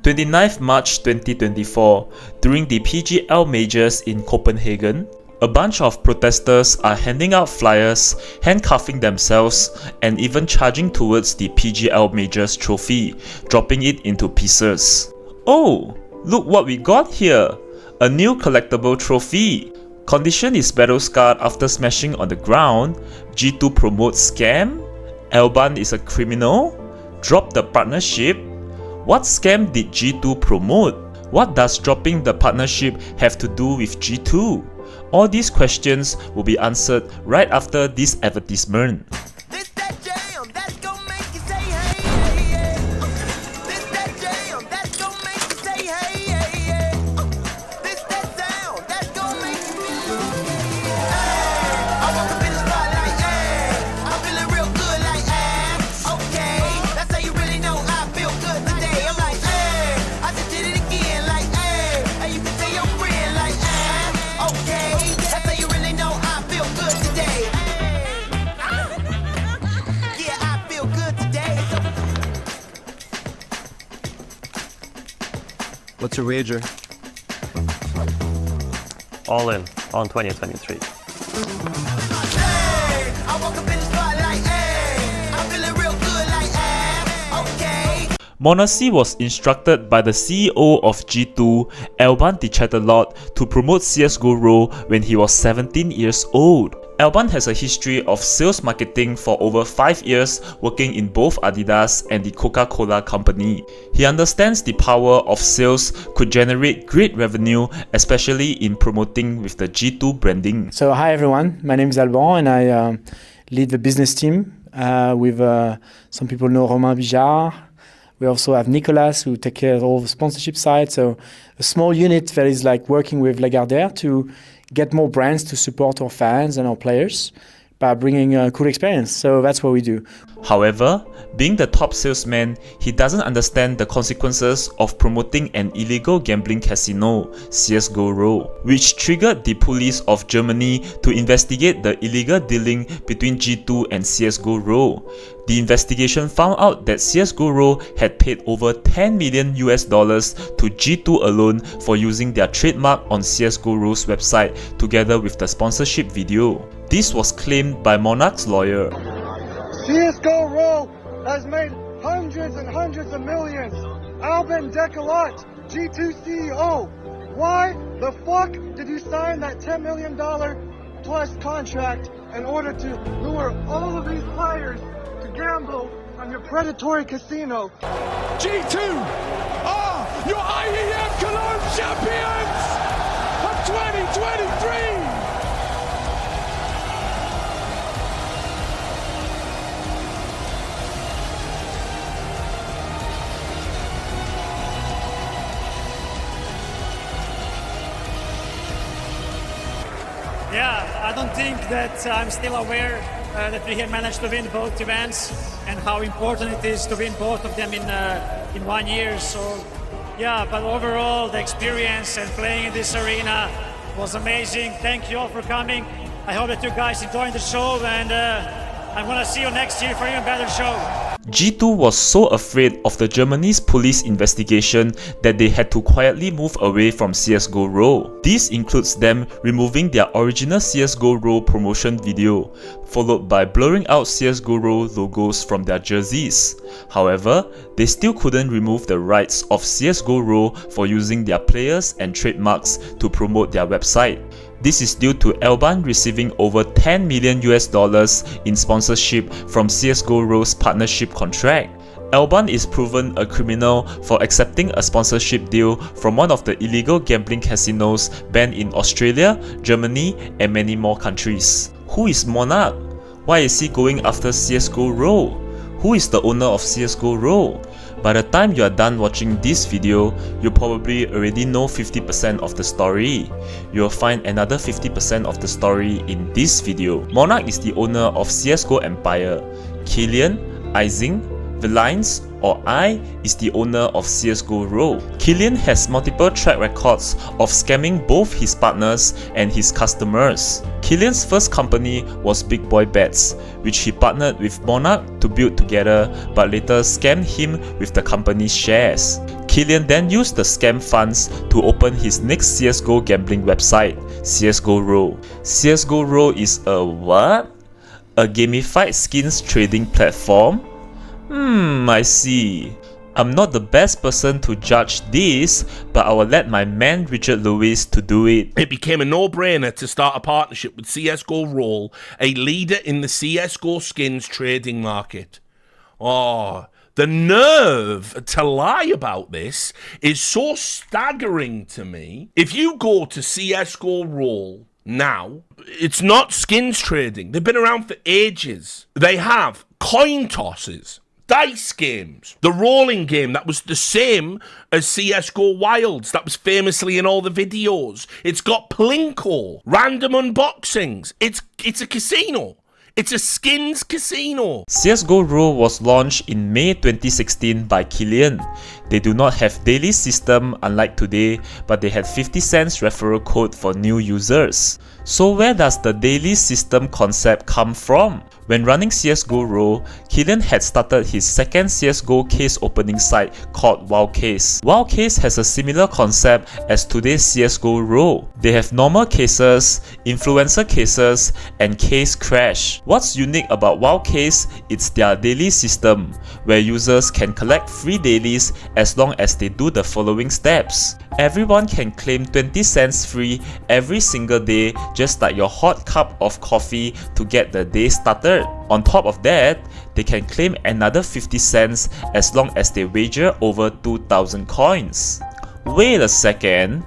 29th March 2024, during the PGL Majors in Copenhagen, a bunch of protesters are handing out flyers, handcuffing themselves, and even charging towards the PGL Majors trophy, dropping it into pieces. Oh, look what we got here! A new collectible trophy! Condition is battle scarred after smashing on the ground. G2 promotes scam? Alban is a criminal? Drop the partnership? What scam did G2 promote? What does dropping the partnership have to do with G2? All these questions will be answered right after this advertisement. What's your wager? All in on 2023. Monarch was instructed by the CEO of G2, Alban to promote CSGORoll when he was 17 years old. Alban has a history of sales marketing for over 5 years, working in both Adidas and the Coca-Cola company. He understands the power of sales could generate great revenue, especially in promoting with the G2 branding. So hi everyone, my name is Alban and I lead the business team with some people know Romain Bijard. We also have Nicolas who take care of all the sponsorship side. So a small unit that is like working with Lagardère to get more brands to support our fans and our players by bringing a cool experience. So that's what we do. However, being the top salesman, he doesn't understand the consequences of promoting an illegal gambling casino, CSGORoll, which triggered the police of Germany to investigate the illegal dealing between G2 and CSGORoll. The investigation found out that CSGORoll had paid over $10 million to G2 alone for using their trademark on CSGORoll's website together with the sponsorship video. This was claimed by Monarch's lawyer. CSGORoll has made hundreds and hundreds of millions. Alban Decollot, G2 CEO. Why the fuck did you sign that $10 million plus contract in order to lure all of these players to gamble on your predatory casino? G2 are your IEM Cologne champions of 2023! Yeah, I don't think that I'm still aware that we have managed to win both events and how important it is to win both of them in 1 year. So yeah, but overall the experience and playing in this arena was amazing. Thank you all for coming. I hope that you guys enjoyed the show and I'm gonna see you next year for an even better show. G2 was so afraid of the Germany's police investigation that they had to quietly move away from CSGORoll. This includes them removing their original CSGORoll promotion video, followed by blurring out CSGORoll logos from their jerseys. However, they still couldn't remove the rights of CSGORoll for using their players and trademarks to promote their website. This is due to Alban receiving over $10 million in sponsorship from CSGORoll's partnership contract. Alban is proven a criminal for accepting a sponsorship deal from one of the illegal gambling casinos banned in Australia, Germany, and many more countries. Who is Monarch? Why is he going after CSGORoll? Who is the owner of CSGORoll? By the time you are done watching this video, you probably already know 50% of the story. You will find another 50% of the story in this video. Monarch is the owner of CSGO Empire. Killian, Ising, Relaunch, or I, is the owner of CSGORoll. Killian has multiple track records of scamming both his partners and his customers. Killian's first company was Big Boy Bets, which he partnered with Monarch to build together, but later scammed him with the company's shares. Killian then used the scam funds to open his next CSGO gambling website, CSGORoll. CSGORoll is a what? A gamified skins trading platform? I see. I'm not the best person to judge this, but I will let my man Richard Lewis to do it. It became a no-brainer to start a partnership with CSGORoll, a leader in the CSGO skins trading market. Oh, the nerve to lie about this is so staggering to me. If you go to CSGORoll now, it's not skins trading. They've been around for ages. They have coin tosses, dice games, the rolling game that was the same as CSGO Wilds, that was famously in all the videos. It's got Plinko, random unboxings. It's a casino. It's a skins casino. CSGORoll was launched in May 2016 by Killian. They do not have daily system unlike today, but they had 50 cents referral code for new users. So where does the daily system concept come from? When running CSGORoll, Killian had started his second CSGO case opening site called Wildcase. Wildcase has a similar concept as today's CSGORoll. They have normal cases, influencer cases, and case crash. What's unique about Wildcase is their daily system, where users can collect free dailies as long as they do the following steps. Everyone can claim 20 cents free every single day, just like your hot cup of coffee to get the day started. On top of that, they can claim another 50 cents as long as they wager over 2,000 coins. Wait a second,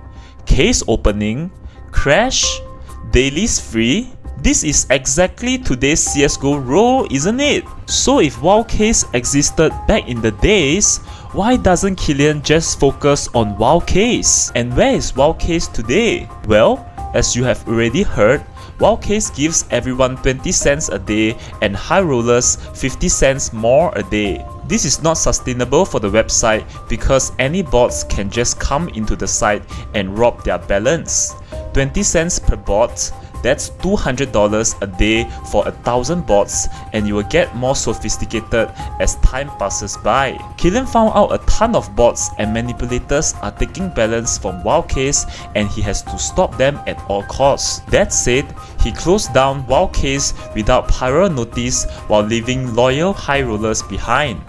case opening, crash, dailies free? This is exactly today's CSGORoll, isn't it? So if Wildcase existed back in the days, why doesn't Killian just focus on Wildcase? And where is Wildcase today? Well, as you have already heard, Wildcase gives everyone 20 cents a day and high rollers 50 cents more a day. This is not sustainable for the website because any bots can just come into the site and rob their balance. 20 cents per bot, that's $200 a day for 1,000 bots, and you will get more sophisticated as time passes by. Killian found out a ton of bots and manipulators are taking balance from Wildcase, and he has to stop them at all costs. That said, he closed down Wildcase without prior notice while leaving loyal high rollers behind.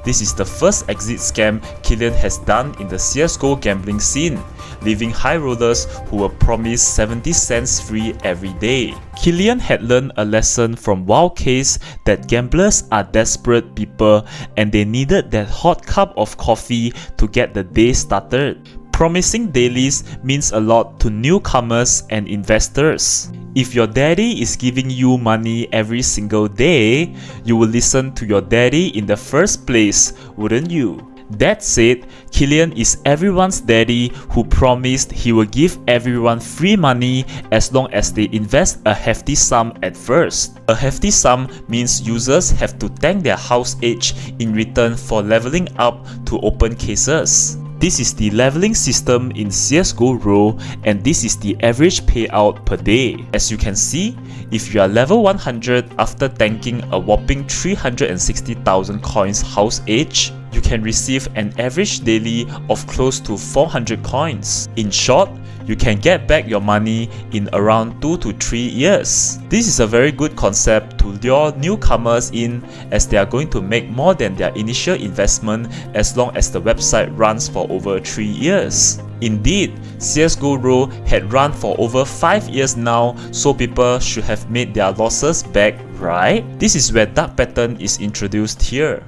This is the first exit scam Killian has done in the CSGO gambling scene, leaving high rollers who were promised 70 cents free every day. Killian had learned a lesson from Wildcase that gamblers are desperate people and they needed that hot cup of coffee to get the day started. Promising dailies means a lot to newcomers and investors. If your daddy is giving you money every single day, you will listen to your daddy in the first place, wouldn't you? That said, Killian is everyone's daddy who promised he will give everyone free money as long as they invest a hefty sum at first. A hefty sum means users have to thank their house age in return for leveling up to open cases. This is the leveling system in CSGORoll, and this is the average payout per day. As you can see, if you are level 100 after tanking a whopping 360,000 coins house age, you can receive an average daily of close to 400 coins. In short, you can get back your money in around 2 to 3 years. This is a very good concept to lure newcomers in, as they are going to make more than their initial investment as long as the website runs for over 3 years. Indeed, CSGORoll had run for over 5 years now, so people should have made their losses back, right? This is where dark pattern is introduced here.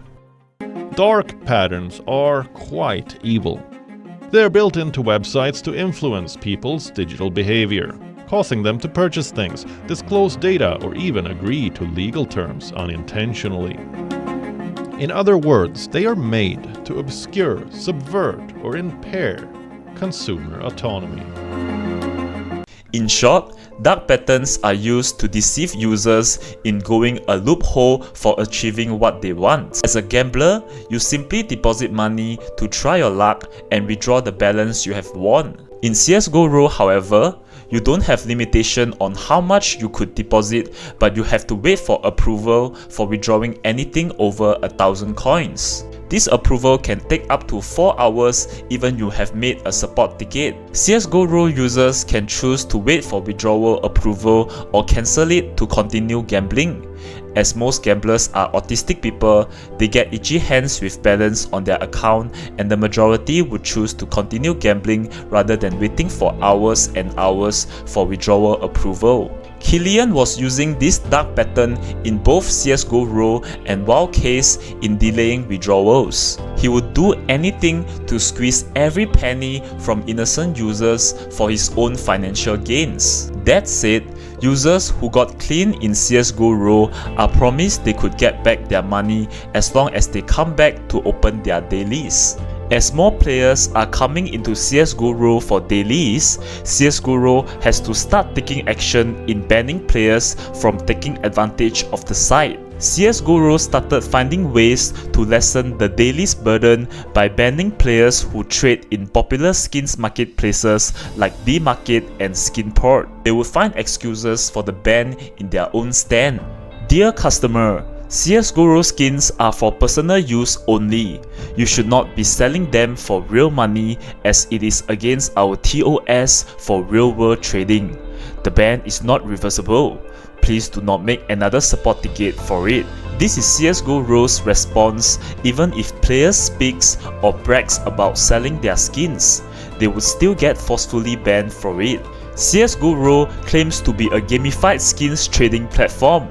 Dark patterns are quite evil. They're built into websites to influence people's digital behavior, causing them to purchase things, disclose data, or even agree to legal terms unintentionally. In other words, they are made to obscure, subvert, or impair consumer autonomy. In short, dark patterns are used to deceive users in going a loophole for achieving what they want. As a gambler, you simply deposit money to try your luck and withdraw the balance you have won. In CSGORoll, however, you don't have limitation on how much you could deposit, but you have to wait for approval for withdrawing anything over 1,000 coins. This approval can take up to 4 hours even you have made a support ticket. CSGORoll users can choose to wait for withdrawal approval or cancel it to continue gambling. As most gamblers are autistic people, they get itchy hands with balance on their account, and the majority would choose to continue gambling rather than waiting for hours and hours for withdrawal approval. Killian was using this dark pattern in both CSGORoll and Wildcase in delaying withdrawals. He would do anything to squeeze every penny from innocent users for his own financial gains. That said, users who got clean in CSGORoll are promised they could get back their money as long as they come back to open their dailies. As more players are coming into CSGORoll for dailies, CSGORoll has to start taking action in banning players from taking advantage of the site. CSGORoll started finding ways to lessen the dailies burden by banning players who trade in popular skins marketplaces like D-Market and Skinport. They would find excuses for the ban in their own stand. Dear customer, CSGORoll skins are for personal use only. You should not be selling them for real money as it is against our TOS for real world trading. The ban is not reversible. Please do not make another support ticket for it. This is CSGORoll's response. Even if players speaks or brags about selling their skins, they would still get forcefully banned for it. CSGORoll claims to be a gamified skins trading platform.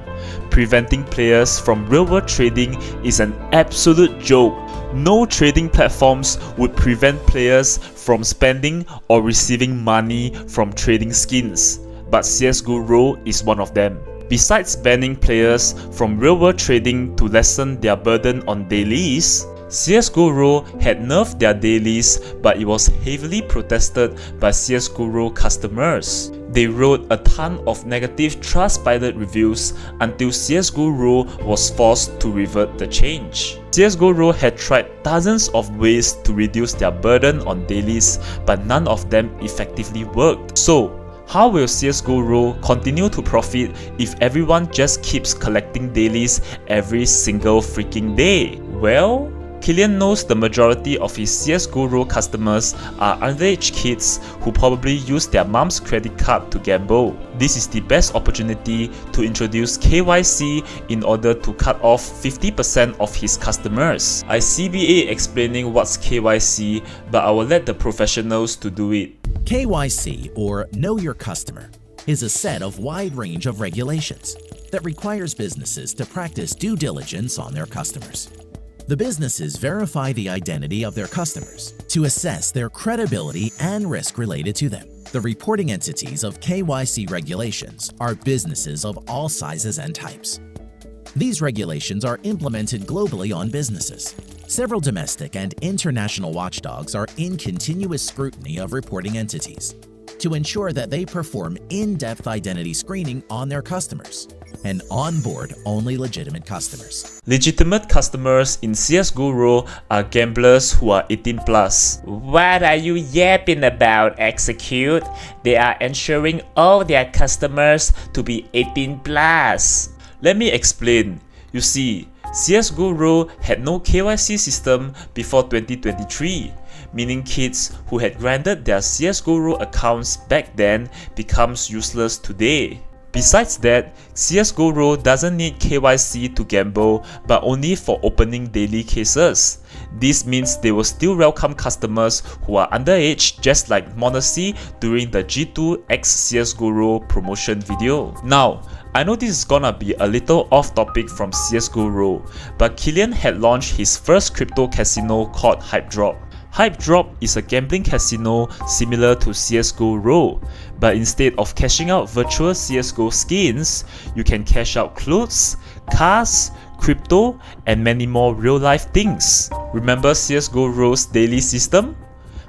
Preventing players from real-world trading is an absolute joke. No trading platforms would prevent players from spending or receiving money from trading skins, but CSGORoll is one of them. Besides banning players from real-world trading to lessen their burden on dailies, CSGORoll had nerfed their dailies, but it was heavily protested by CSGORoll customers. They wrote a ton of negative Trustpilot reviews until CSGORoll was forced to revert the change. CSGORoll had tried dozens of ways to reduce their burden on dailies, but none of them effectively worked. So, how will CSGORoll continue to profit if everyone just keeps collecting dailies every single freaking day? Well, Killian knows the majority of his CSGORoll customers are underage kids who probably use their mom's credit card to gamble. This is the best opportunity to introduce KYC in order to cut off 50% of his customers. I CBA explaining what's KYC, but I will let the professionals to do it. KYC, or Know Your Customer, is a set of wide range of regulations that requires businesses to practice due diligence on their customers. The businesses verify the identity of their customers to assess their credibility and risk related to them. The reporting entities of KYC regulations are businesses of all sizes and types. These regulations are implemented globally on businesses. Several domestic and international watchdogs are in continuous scrutiny of reporting entities to ensure that they perform in-depth identity screening on their customers and onboard only legitimate customers. Legitimate customers in CSGORoll are gamblers who are 18+. What are you yapping about, Execute? They are ensuring all their customers to be 18+. Let me explain. You see, CSGORoll had no KYC system before 2023, meaning kids who had granted their CSGORoll accounts back then becomes useless today. Besides that, CSGORoll doesn't need KYC to gamble, but only for opening daily cases. This means they will still welcome customers who are underage, just like Monarch during the G2 x CSGORoll promotion video. Now, I know this is gonna be a little off topic from CSGORoll, but Killian had launched his first crypto casino called Hypedrop. Hypedrop is a gambling casino similar to CSGORoll, but instead of cashing out virtual CSGO skins, you can cash out clothes, cars, crypto, and many more real-life things. Remember CSGORoll's daily system?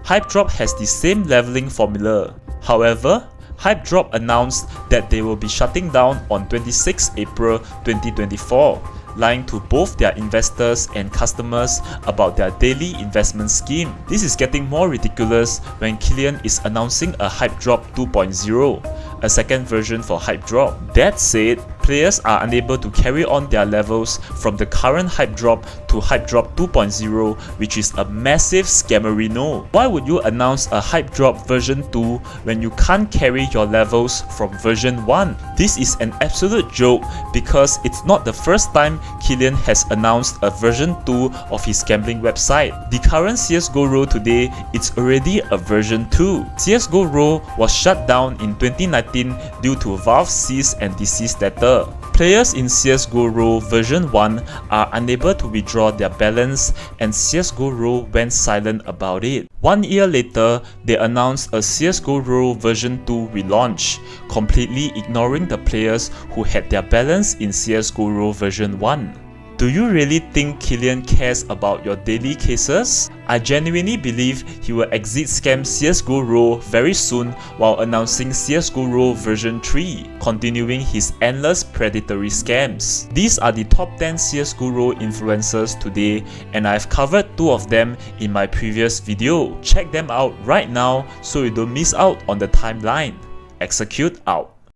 Hypedrop has the same leveling formula. However, Hypedrop announced that they will be shutting down on 26 April 2024, lying to both their investors and customers about their daily investment scheme. This is getting more ridiculous when Killian is announcing a Hypedrop 2.0, a second version for Hypedrop. That said, players are unable to carry on their levels from the current Hypedrop to Hypedrop 2.0, which is a massive scammerino. Why would you announce a Hypedrop version 2 when you can't carry your levels from version 1? This is an absolute joke because it's not the first time Killian has announced a version 2 of his gambling website. The current CSGORoll today, it's already a version 2. CSGORoll was shut down in 2019 due to Valve's cease and desist letter. Players in CSGORoll version 1 are unable to withdraw their balance, and CSGORoll went silent about it. 1 year later, they announced a CSGORoll version 2 relaunch, completely ignoring the players who had their balance in CSGORoll version 1. Do you really think Killian cares about your daily cases? I genuinely believe he will exit scam CSGORoll very soon while announcing CSGORoll version 3, continuing his endless predatory scams. These are the top 10 CSGORoll influencers today, and I've covered 2 of them in my previous video. Check them out right now so you don't miss out on the timeline. Execute out.